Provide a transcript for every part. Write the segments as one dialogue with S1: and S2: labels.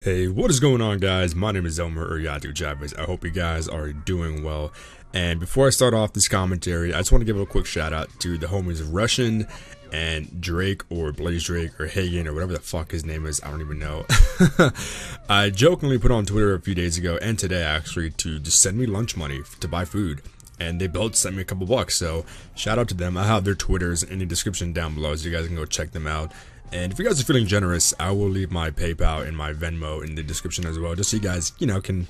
S1: Hey, what is going on, guys? My name is Elmer, or YaTuChavez. I hope you guys are doing well. And before I start off this commentary, I just want to give a quick shout out to the homies Russian and Drake, or Blaze Drake, or Hagen, or whatever the fuck his name is. I don't even know. I jokingly put on Twitter a few days ago, and today actually, to just send me lunch money to buy food. And they both sent me a couple bucks, so shout out to them. I have their Twitters in the description down below, so you guys can go check them out. And if you guys are feeling generous, I will leave my PayPal and my Venmo in the description as well, just so you guys, can,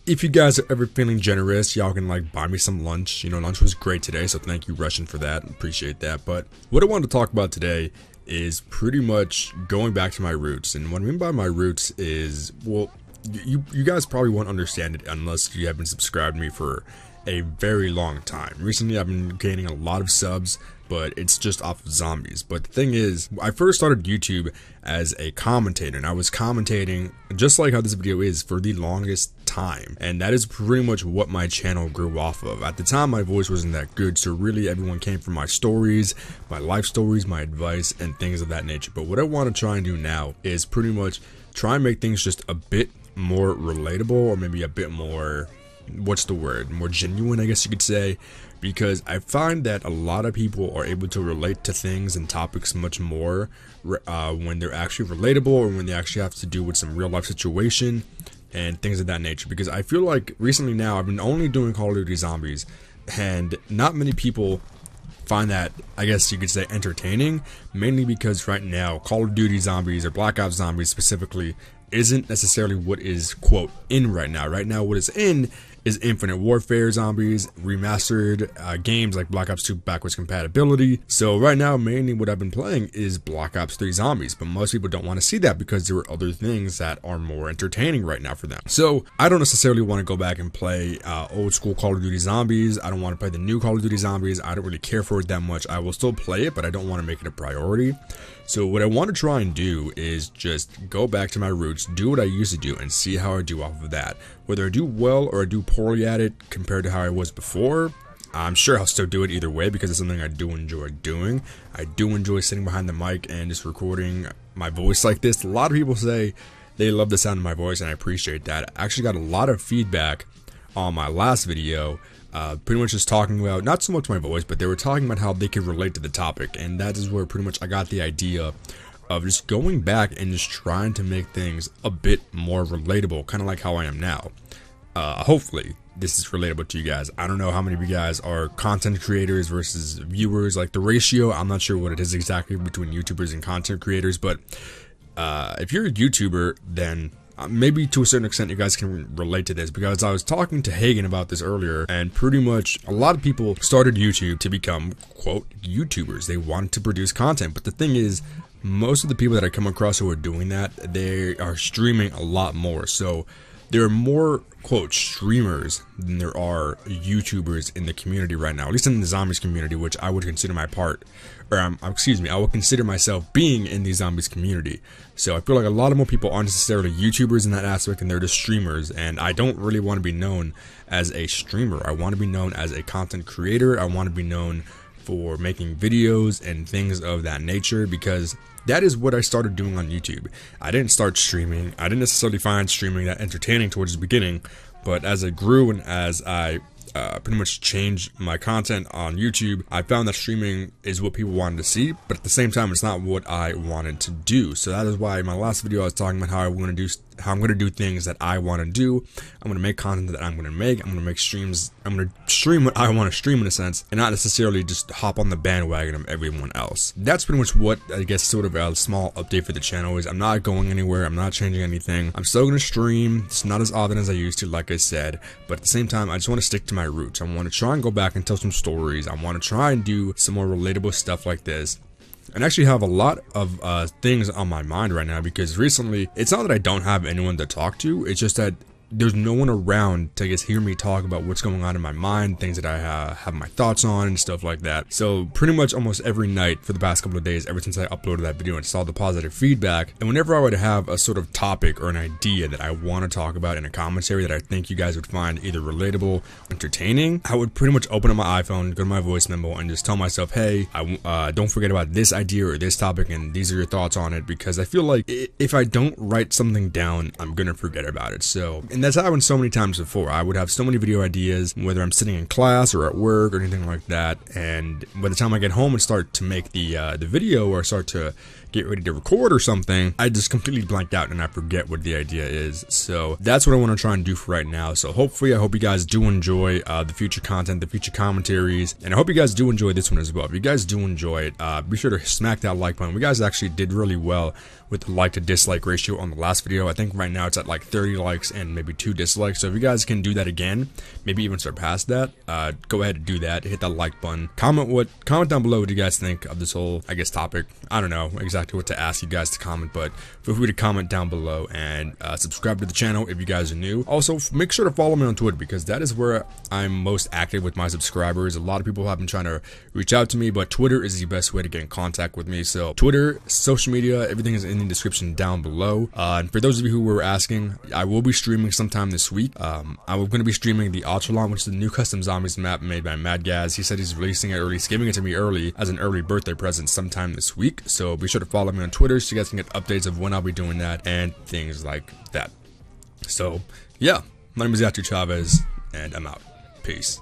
S1: if you guys are ever feeling generous, y'all can like buy me some lunch. Lunch was great today, so thank you, Russian, for that. Appreciate that. But what I wanted to talk about today is pretty much going back to my roots. And what I mean by my roots is, well, you guys probably won't understand it unless you have been subscribed to me for a very long time. Recently, I've been gaining a lot of subs, but it's just off of zombies. But the thing is, I first started YouTube as a commentator, and I was commentating just like how this video is for the longest time, and that is pretty much what my channel grew off of. At the time, my voice wasn't that good, so really everyone came from my stories, my life stories, my advice, and things of that nature. But what I want to try and do now is pretty much try and make things just a bit more relatable, or maybe a bit more, what's the word, more genuine, I guess you could say, because I find that a lot of people are able to relate to things and topics much more when they're actually relatable, or when they actually have to do with some real life situation and things of that nature. Because I feel like recently now I've been only doing Call of Duty Zombies, and not many people find that, I guess you could say, entertaining, mainly because right now Call of Duty Zombies, or Black Ops Zombies specifically, isn't necessarily what is, quote, in right now. Right now what is in is Infinite Warfare Zombies, remastered games like Black Ops 2 backwards compatibility. So right now, mainly what I've been playing is Black Ops 3 Zombies, but most people don't want to see that because there are other things that are more entertaining right now for them. So I don't necessarily want to go back and play old school Call of Duty Zombies. I don't want to play the new Call of Duty Zombies. I don't really care for it that much. I will still play it, but I don't want to make it a priority. So what I want to try and do is just go back to my roots, do what I used to do, and see how I do off of that. Whether I do well or I do poorly at it compared to how I was before, I'm sure I'll still do it either way, because it's something I do enjoy doing. I do enjoy sitting behind the mic and just recording my voice like this. A lot of people say they love the sound of my voice, and I appreciate that. I actually got a lot of feedback on my last video, pretty much just talking about, not so much my voice, but they were talking about how they could relate to the topic, and that is where pretty much I got the idea of just going back and just trying to make things a bit more relatable, kind of like how I am now. Hopefully this is relatable to you guys. I don't know how many of you guys are content creators versus viewers, like the ratio, I'm not sure what it is exactly between YouTubers and content creators, but if you're a YouTuber, then maybe to a certain extent you guys can relate to this, because I was talking to Hagen about this earlier, and pretty much a lot of people started YouTube to become, quote, YouTubers. They wanted to produce content, but the thing is, most of the people that I come across who are doing that, they are streaming a lot more. So there are more, quote, streamers than there are YouTubers in the community right now, at least in the zombies community, which I would consider my part, or excuse me, I would consider myself being in the zombies community. So I feel like a lot of more people aren't necessarily YouTubers in that aspect, and they're just streamers, and I don't really want to be known as a streamer. I want to be known as a content creator. I want to be known for making videos and things of that nature, because that is what I started doing on YouTube. I didn't start streaming. I didn't necessarily find streaming that entertaining towards the beginning, but as I grew and as I pretty much changed my content on YouTube, I found that streaming is what people wanted to see, but at the same time, it's not what I wanted to do. So that is why in my last video I was talking about how I'm going to do things that I want to do. I'm going to make content that I'm going to make. I'm going to make streams. I'm going to stream what I want to stream in a sense, and not necessarily just hop on the bandwagon of everyone else. That's pretty much what, I guess, sort of a small update for the channel is. I'm not going anywhere. I'm not changing anything. I'm still going to stream. It's not as often as I used to, like I said, but at the same time, I just want to stick to my roots. I want to try and go back and tell some stories. I want to try and do some more relatable stuff like this. And actually have a lot of things on my mind right now, because recently, it's not that I don't have anyone to talk to, it's just that there's no one around to, I guess, hear me talk about what's going on in my mind, things that I have my thoughts on and stuff like that. So pretty much almost every night for the past couple of days, ever since I uploaded that video and saw the positive feedback, and whenever I would have a sort of topic or an idea that I want to talk about in a commentary that I think you guys would find either relatable, entertaining, I would pretty much open up my iPhone, go to my voice memo, and just tell myself, hey, don't forget about this idea or this topic, and these are your thoughts on it, because I feel like if I don't write something down, I'm gonna forget about it. So, and that's happened so many times before. I would have so many video ideas, whether I'm sitting in class or at work or anything like that, and by the time I get home and start to make the video, or start to get ready to record or something, I just completely blank out and I forget what the idea is. So that's what I want to try and do for right now. So hopefully, I hope you guys do enjoy the future content, the future commentaries, and I hope you guys do enjoy this one as well. If you guys do enjoy it, be sure to smack that like button. We guys actually did really well with the like to dislike ratio on the last video. I think right now it's at like 30 likes and maybe 2 dislikes. So if you guys can do that again, maybe even surpass that, go ahead and do that. Hit that like button. Comment down below what you guys think of this whole, I guess, topic. I don't know exactly what to ask you guys to comment, but feel free to comment down below, and subscribe to the channel if you guys are new. Also, make sure to follow me on Twitter, because that is where I'm most active with my subscribers. A lot of people have been trying to reach out to me, but Twitter is the best way to get in contact with me. So Twitter, social media, everything is in the description down below. And for those of you who were asking, I will be streaming sometime this week. I'm going to be streaming the Ultralon, which is the new custom zombies map made by Mad Gaz. He said he's releasing it early. He's giving it to me early as an early birthday present sometime this week. So be sure to follow me on Twitter so you guys can get updates of when I'll be doing that and things like that. So yeah, my name is YaTuChavez, and I'm out. Peace.